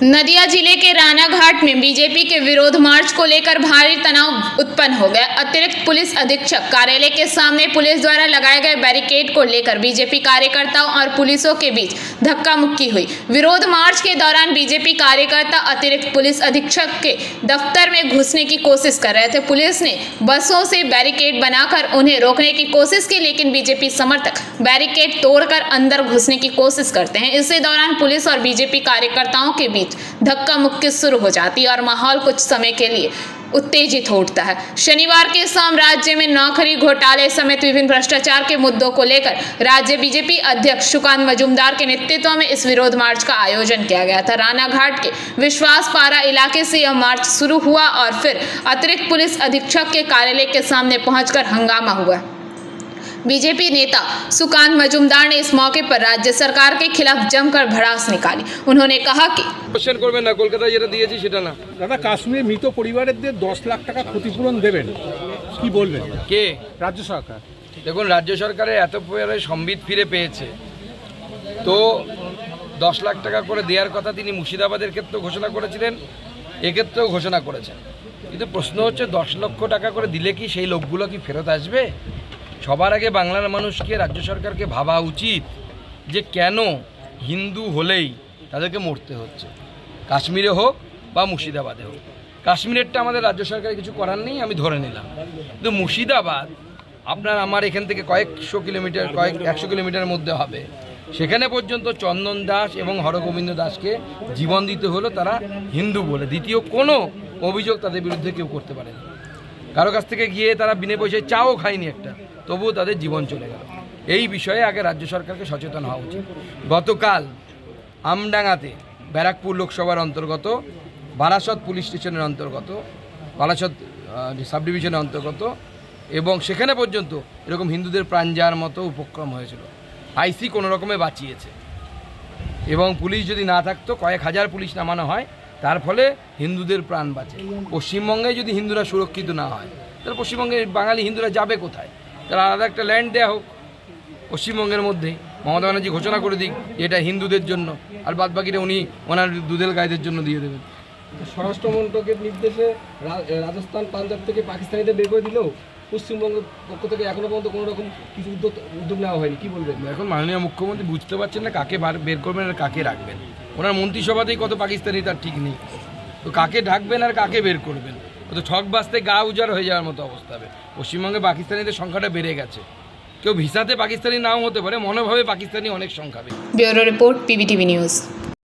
नदिया जिले के रानाघाट में बीजेपी के विरोध मार्च को लेकर भारी तनाव उत्पन्न हो गया। अतिरिक्त पुलिस अधीक्षक कार्यालय के सामने पुलिस द्वारा लगाए गए बैरिकेड को लेकर बीजेपी कार्यकर्ताओं और पुलिसों के बीच धक्का मुक्की हुई। विरोध मार्च के दौरान बीजेपी कार्यकर्ता अतिरिक्त पुलिस अधीक्षक के दफ्तर में घुसने की कोशिश कर रहे थे। पुलिस ने बसों से बैरिकेड बनाकर उन्हें रोकने की कोशिश की, लेकिन बीजेपी समर्थक बैरिकेड तोड़कर अंदर घुसने की कोशिश करते हैं। इसी दौरान पुलिस और बीजेपी कार्यकर्ताओं के बीच धक्का मुक्की शुरू हो जाती है और माहौल कुछ समय के लिए उत्तेजित हो उठता है। शनिवार की शाम राज्य में नौकरी घोटाले समेत विभिन्न भ्रष्टाचार के मुद्दों को लेकर राज्य बीजेपी अध्यक्ष सुकांत मजूमदार के नेतृत्व में इस विरोध मार्च का आयोजन किया गया था। रानाघाट के विश्वासपारा इलाके से यह मार्च शुरू हुआ और फिर अतिरिक्त पुलिस अधीक्षक के कार्यालय के सामने पहुंचकर हंगामा हुआ। बीजेपी नेता सुकांत मजूमदार ने इस मौके पर राज्य सरकार के खिलाफ जमकर भड़ास निकाली। उन्होंने कहा कि কোশ্চেন করবেন না, কলকাতা যেটা দিয়েছি সেটা না। দাদা, কাশ্মীর মৃত পরিবারদের 10 লাখ টাকা ক্ষতিপূরণ দেবেন, কি বলবেন? কে? রাজ্য সরকার। দেখুন, রাজ্য সরকারের এত পরে সম্বিত ফিরে পেয়েছে, তো 10 লাখ টাকা করে দেওয়ার কথা তিনি মুর্শিদাবাদের ক্ষেত্রেও ঘোষণা করেছিলেন, এক্ষেত্রেও ঘোষণা করেছেন। কিন্তু প্রশ্ন হচ্ছে 10 লক্ষ টাকা করে দিলে কি সেই লোকগুলো কি ফেরত আসবে? সবার আগে বাংলার মানুষকে, রাজ্য সরকারকে ভাবা উচিত যে কেন হিন্দু হলেই তাদেরকে মরতে হচ্ছে, কাশ্মীরে হোক বা মুর্শিদাবাদে হোক। কাশ্মীরেরটা আমাদের রাজ্য সরকারের কিছু করার নেই, আমি ধরে নিলাম, কিন্তু মুর্শিদাবাদ আপনার আমার এখান থেকে কয়েকশো কিলোমিটার, 100 কিলোমিটারের মধ্যে হবে। সেখানে পর্যন্ত চন্দন দাস এবং হরগোবিন্দ দাসকে জীবন দিতে হলো তারা হিন্দু বলে। দ্বিতীয় কোনো অভিযোগ তাদের বিরুদ্ধে কেউ করতে পারেনি। কারো কাছ থেকে গিয়ে তারা বিনা পয়সায় চাও খায়নি একটা, তবুও তাদের জীবন চলে গেল। এই বিষয়ে আগে রাজ্য সরকারকে সচেতন হওয়া উচিত। গতকাল আমডাঙ্গাতে ব্যারাকপুর লোকসভার অন্তর্গত, বারাসত পুলিশ স্টেশনের অন্তর্গত, বারাসত সাব ডিভিশনের অন্তর্গত, এবং সেখানে পর্যন্ত এরকম হিন্দুদের প্রাণ যাওয়ার মতো উপক্রম হয়েছিল। আইসি কোনো রকমে বাঁচিয়েছে, এবং পুলিশ যদি না থাকতো, কয়েক হাজার পুলিশ নামানো হয়, তার ফলে হিন্দুদের প্রাণ বাঁচে। পশ্চিমবঙ্গে যদি হিন্দুরা সুরক্ষিত না হয়, তাহলে পশ্চিমবঙ্গে বাঙালি হিন্দুরা যাবে কোথায়? তারা আলাদা একটা ল্যান্ড দেওয়া হোক পশ্চিমবঙ্গের মধ্যেই, মমতা ব্যানার্জি ঘোষণা করে দিক এটা হিন্দুদের জন্য, আর বাদ বাকিটা উনি ওনার দুধেল গায়েদের জন্য দিয়ে দেবেন। স্বরাষ্ট্র মন্ত্রকের নির্দেশে রাজস্থান, পাঞ্জাব থেকে পাকিস্তানিদের বের করে দিলেও পশ্চিমবঙ্গের পক্ষ থেকে এখনো পর্যন্ত কোনো রকম কিছু উদ্যোগ নেওয়া হয়নি, কি বলবেন? এখন মাননীয় মুখ্যমন্ত্রী বুঝতে পারছেন না কাকে বের করবেন আর কাকে রাখবেন। ওনার মন্ত্রিসভাতেই কত পাকিস্তানি তার ঠিক নেই, তো কাকে ঢাকবেন আর কাকে বের করবেন? ও তো ছক বাজতে গা উজাড় হয়ে যাওয়ার মতো অবস্থা হবে। পশ্চিমবঙ্গে পাকিস্তানিদের সংখ্যাটা বেড়ে গেছে, কেউ ভিসাতে পাকিস্তানি নাও হতে পারে, মনোভাবে পাকিস্তানি অনেক সংখ্যা। Bureau report, PBTV news.